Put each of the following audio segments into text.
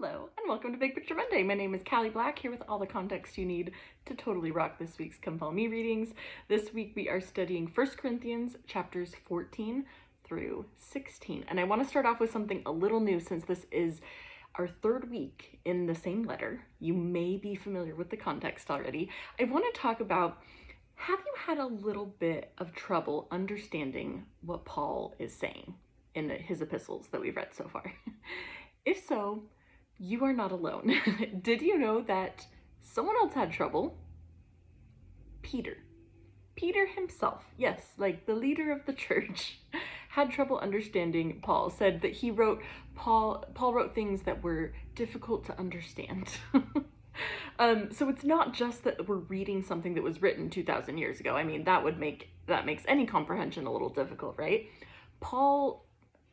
Hello, and welcome to Big Picture Monday. My name is Cali Black, here with all the context you need to totally rock this week's Come Follow Me readings. This week we are studying 1 Corinthians chapters 14 through 16. And I want to start off with something a little new since this is our third week in the same letter. You may be familiar with the context already. I want to talk about, have you had a little bit of trouble understanding what Paul is saying in his epistles that we've read so far? If so, you are not alone. Did you know that someone else had trouble? Peter himself, yes, like the leader of the church, had trouble understanding Paul. Said that Paul wrote things that were difficult to understand. So it's not just that we're reading something that was written 2,000 years ago. I mean, that makes any comprehension a little difficult, right? Paul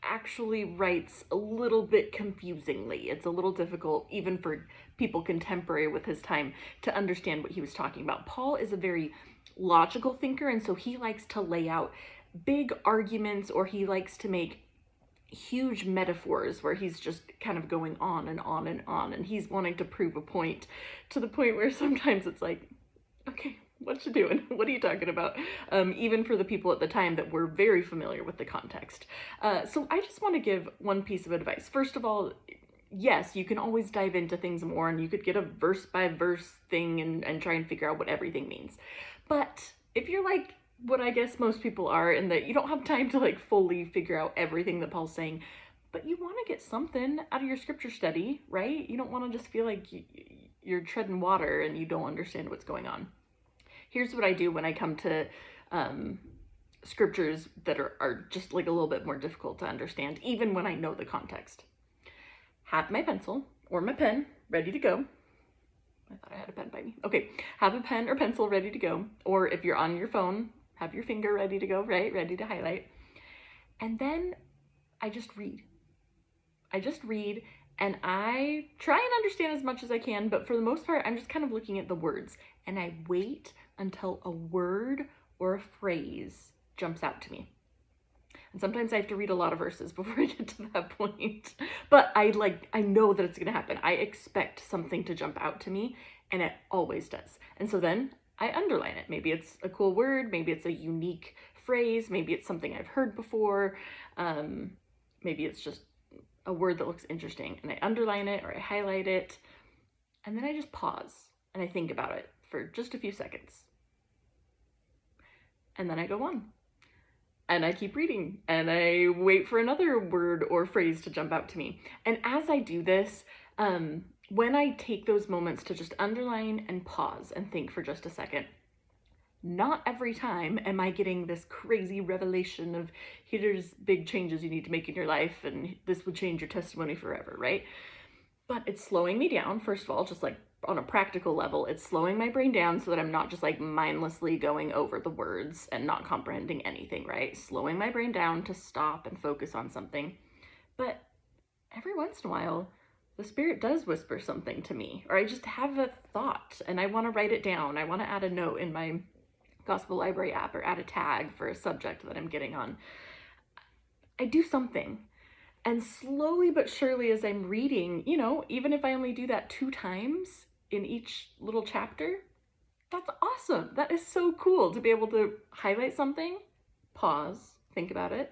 actually writes a little bit confusingly. It's a little difficult even for people contemporary with his time to understand what he was talking about. Paul is a very logical thinker, and so he likes to lay out big arguments, or he likes to make huge metaphors where he's just kind of going on and on and on, and he's wanting to prove a point to the point where sometimes it's like, okay, what you doing? What are you talking about? Even for the people at the time that were very familiar with the context. So I just want to give one piece of advice. First of all, yes, you can always dive into things more, and you could get a verse by verse thing and try and figure out what everything means. But if you're like what I guess most people are, in that you don't have time to like fully figure out everything that Paul's saying, but you want to get something out of your scripture study, right? You don't want to just feel like you're treading water and you don't understand what's going on. Here's what I do when I come to scriptures that are just like a little bit more difficult to understand, even when I know the context. Have my pencil or my pen ready to go. I thought I had a pen by me. Okay, have a pen or pencil ready to go. Or if you're on your phone, have your finger ready to go, right? Ready to highlight. And then I just read. And I try and understand as much as I can, but for the most part, I'm just kind of looking at the words, and I wait until a word or a phrase jumps out to me. And sometimes I have to read a lot of verses before I get to that point, but I know that it's gonna happen. I expect something to jump out to me, and it always does. And so then I underline it. Maybe it's a cool word, maybe it's a unique phrase, maybe it's something I've heard before, maybe it's just a word that looks interesting, and I underline it or I highlight it, and then I just pause and I think about it for just a few seconds. And then I go on and I keep reading and I wait for another word or phrase to jump out to me. And as I do this, when I take those moments to just underline and pause and think for just a second, not every time am I getting this crazy revelation of here's big changes you need to make in your life and this would change your testimony forever, right? But it's slowing me down, first of all, just like on a practical level. It's slowing my brain down so that I'm not just like mindlessly going over the words and not comprehending anything, right? Slowing my brain down to stop and focus on something. But every once in a while, the Spirit does whisper something to me, or I just have a thought and I want to write it down. I want to add a note in my Gospel Library app or add a tag for a subject that I'm getting on. I do something. And slowly but surely as I'm reading, even if I only do that 2 times in each little chapter, that's awesome. That is so cool to be able to highlight something, pause, think about it,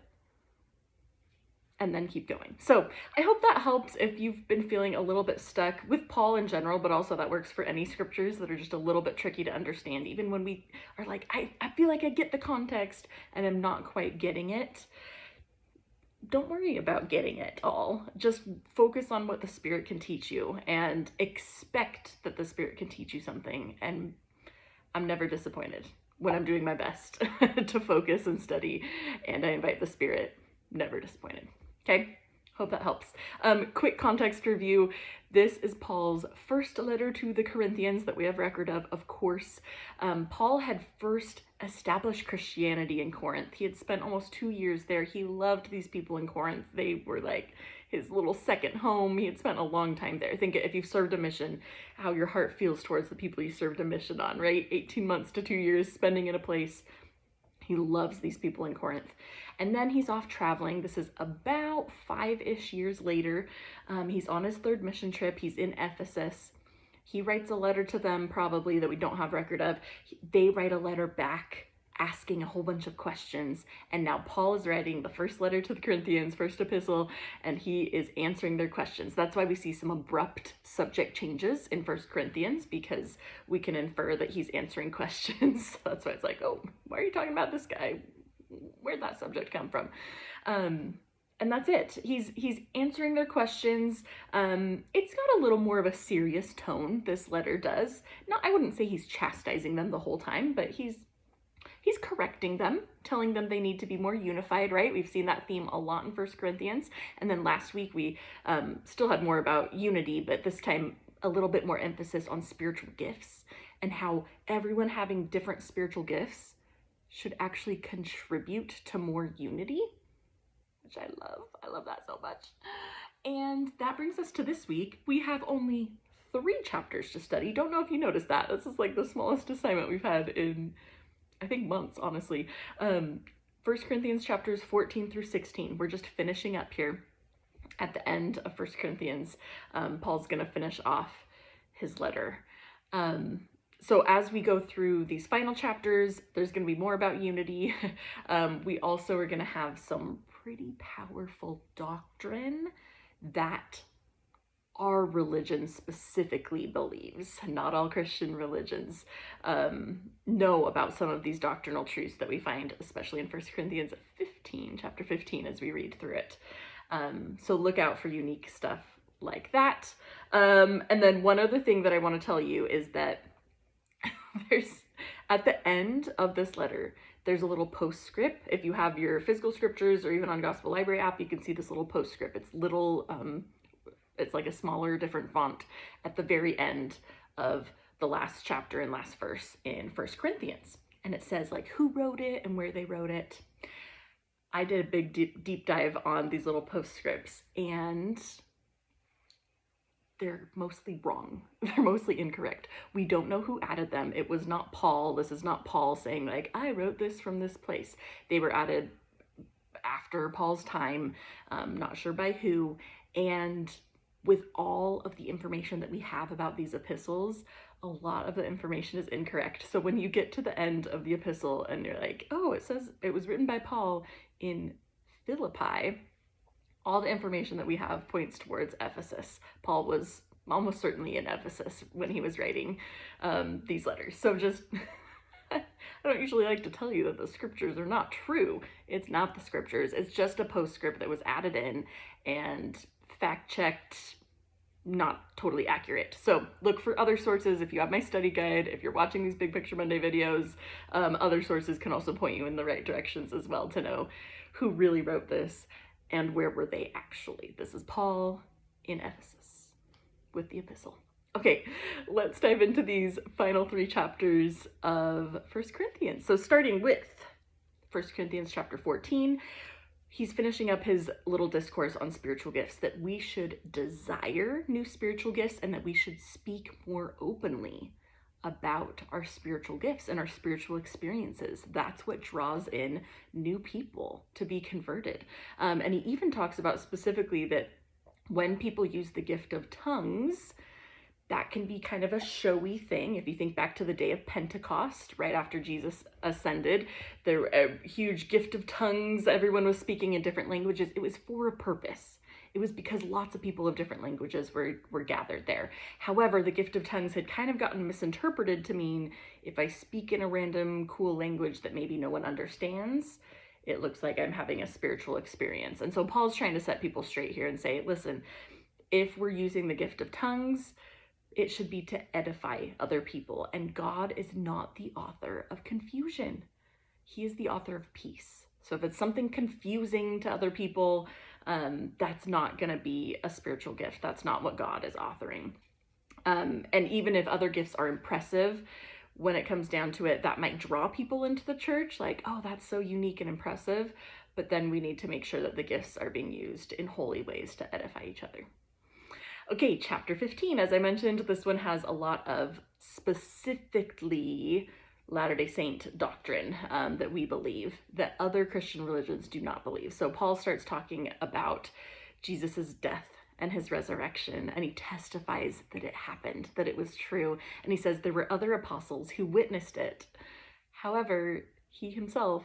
and then keep going. So I hope that helps if you've been feeling a little bit stuck with Paul in general, but also that works for any scriptures that are just a little bit tricky to understand. Even when we are like, I feel like I get the context and I'm not quite getting it. Don't worry about getting it all. Just focus on what the Spirit can teach you and expect that the Spirit can teach you something. And I'm never disappointed when I'm doing my best to focus and study, and I invite the Spirit. Never disappointed. Okay, hope that helps. Quick context review. This is Paul's first letter to the Corinthians that we have record of course. Paul had first established Christianity in Corinth. He had spent almost 2 years there. He loved these people in Corinth. They were like his little second home. He had spent a long time there. Think if you've served a mission, how your heart feels towards the people you served a mission on, right? 18 months to 2 years spending in a place He loves these people in Corinth. And then he's off traveling. This is about 5-ish years later. He's on his 3rd mission trip. He's in Ephesus. He writes a letter to them, probably, that we don't have record of. They write a letter back asking a whole bunch of questions. And now Paul is writing the first letter to the Corinthians, first epistle, and he is answering their questions. That's why we see some abrupt subject changes in 1 Corinthians, because we can infer that he's answering questions. That's why it's like, oh, why are you talking about this guy? Where'd that subject come from? And that's it. He's answering their questions. It's got a little more of a serious tone, this letter does. Now, I wouldn't say he's chastising them the whole time, but he's correcting them, telling them they need to be more unified, right? We've seen that theme a lot in 1 Corinthians. And then last week we still had more about unity, but this time a little bit more emphasis on spiritual gifts and how everyone having different spiritual gifts should actually contribute to more unity, which I love. I love that so much. And that brings us to this week. We have only 3 chapters to study. Don't know if you noticed that. This is like the smallest assignment we've had in, I think, months, honestly. 1 Corinthians chapters 14 through 16. We're just finishing up here at the end of 1 Corinthians. Paul's going to finish off his letter. So as we go through these final chapters, there's going to be more about unity. We also are going to have some pretty powerful doctrine that our religion specifically believes. Not all Christian religions know about some of these doctrinal truths that we find, especially in 1 Corinthians 15, chapter 15, as we read through it. So look out for unique stuff like that. And then one other thing that I want to tell you is that there's, at the end of this letter, there's a little postscript. If you have your physical scriptures or even on Gospel Library app, you can see this little postscript. It's little, it's like a smaller, different font at the very end of the last chapter and last verse in 1 Corinthians. And it says like who wrote it and where they wrote it. I did a big deep dive on these little postscripts, and they're mostly wrong. They're mostly incorrect. We don't know who added them. It was not Paul. This is not Paul saying like, I wrote this from this place. They were added after Paul's time, not sure by who. And with all of the information that we have about these epistles, a lot of the information is incorrect. So when you get to the end of the epistle and you're like, oh, it says it was written by Paul in Philippi, all the information that we have points towards Ephesus. Paul was almost certainly in Ephesus when he was writing these letters. So just, I don't usually like to tell you that the scriptures are not true. It's not the scriptures. It's just a postscript that was added in and fact-checked, not totally accurate. So look for other sources. If you have my study guide, if you're watching these Big Picture Monday videos, other sources can also point you in the right directions as well to know who really wrote this and where were they actually. This is Paul in Ephesus with the epistle. Okay, let's dive into these final 3 chapters of 1 Corinthians. So starting with 1 Corinthians chapter 14, he's finishing up his little discourse on spiritual gifts, that we should desire new spiritual gifts and that we should speak more openly about our spiritual gifts and our spiritual experiences. That's what draws in new people to be converted. And he even talks about specifically that when people use the gift of tongues, that can be kind of a showy thing. If you think back to the day of Pentecost, right after Jesus ascended, there were a huge gift of tongues. Everyone was speaking in different languages. It was for a purpose. It was because lots of people of different languages were gathered there. However, the gift of tongues had kind of gotten misinterpreted to mean if I speak in a random cool language that maybe no one understands, it looks like I'm having a spiritual experience. And so Paul's trying to set people straight here and say, listen, if we're using the gift of tongues, it should be to edify other people. And God is not the author of confusion. He is the author of peace. So if it's something confusing to other people, that's not going to be a spiritual gift. That's not what God is authoring. And even if other gifts are impressive, when it comes down to it, that might draw people into the church, like, oh, that's so unique and impressive. But then we need to make sure that the gifts are being used in holy ways to edify each other. Okay, chapter 15, as I mentioned, this one has a lot of specifically Latter-day Saint doctrine that we believe that other Christian religions do not believe. So Paul starts talking about Jesus's death and his resurrection, and he testifies that it happened, that it was true. And he says there were other apostles who witnessed it. However, he himself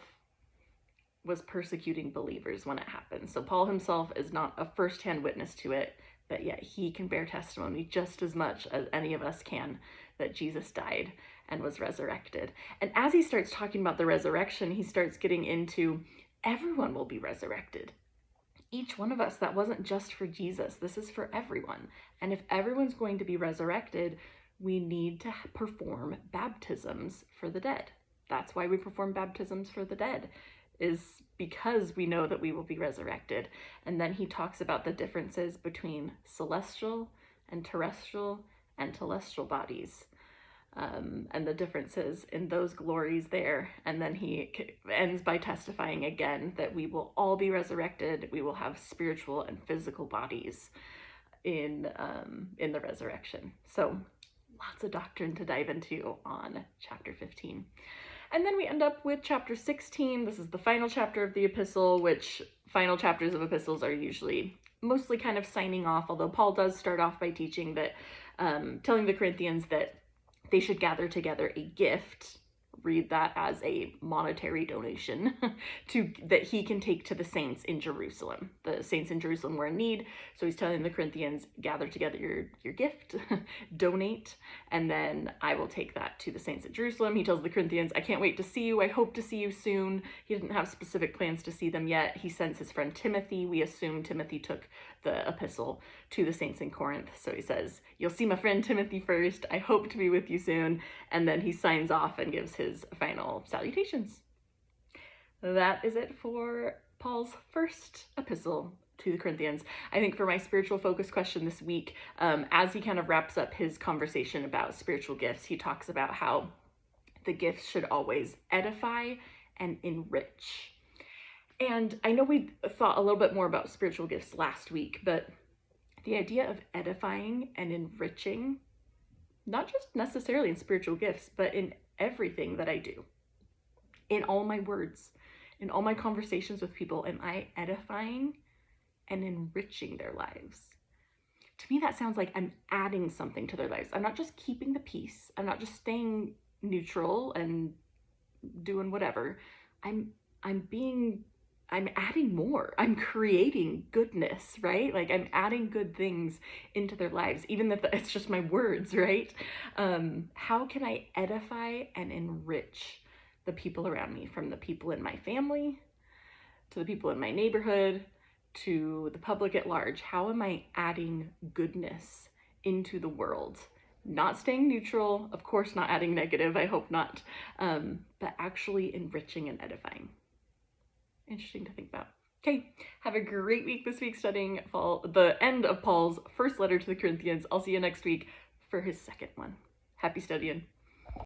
was persecuting believers when it happened. So Paul himself is not a first-hand witness to it, but yet he can bear testimony just as much as any of us can that Jesus died and was resurrected. And as he starts talking about the resurrection, he starts getting into everyone will be resurrected. Each one of us, that wasn't just for Jesus. This is for everyone. And if everyone's going to be resurrected, we need to perform baptisms for the dead. That's why we perform baptisms for the dead, is because we know that we will be resurrected. And then he talks about the differences between celestial and terrestrial and telestial bodies, and the differences in those glories there. And then he ends by testifying again that we will all be resurrected. We will have spiritual and physical bodies in the resurrection. So lots of doctrine to dive into on chapter 15. And then we end up with chapter 16. This is the final chapter of the epistle, which final chapters of epistles are usually mostly kind of signing off, although Paul does start off by teaching that, telling the Corinthians that they should gather together a gift, read that as a monetary donation, that he can take to the saints in Jerusalem. The saints in Jerusalem were in need, so he's telling the Corinthians, gather together your gift, donate, and then I will take that to the saints at Jerusalem. He tells the Corinthians, I can't wait to see you. I hope to see you soon. He didn't have specific plans to see them yet. He sends his friend Timothy. We assume Timothy took the epistle to the saints in Corinth. So he says, you'll see my friend Timothy first. I hope to be with you soon. And then he signs off and gives his final salutations. That is it for Paul's first epistle to the Corinthians. I think for my spiritual focus question this week, as he kind of wraps up his conversation about spiritual gifts, he talks about how the gifts should always edify and enrich. And I know we thought a little bit more about spiritual gifts last week, but the idea of edifying and enriching, not just necessarily in spiritual gifts, but in everything that I do, in all my words, in all my conversations with people, am I edifying and enriching their lives? To me, that sounds like I'm adding something to their lives. I'm not just keeping the peace. I'm not just staying neutral and doing whatever. I'm adding more. I'm creating goodness, right? Like I'm adding good things into their lives, even if it's just my words, right? How can I edify and enrich the people around me, from the people in my family to the people in my neighborhood to the public at large? How am I adding goodness into the world? Not staying neutral, of course, not adding negative, I hope not, but actually enriching and edifying. Interesting to think about. Okay, have a great week this week studying the end of Paul's first letter to the Corinthians. I'll see you next week for his second one. Happy studying.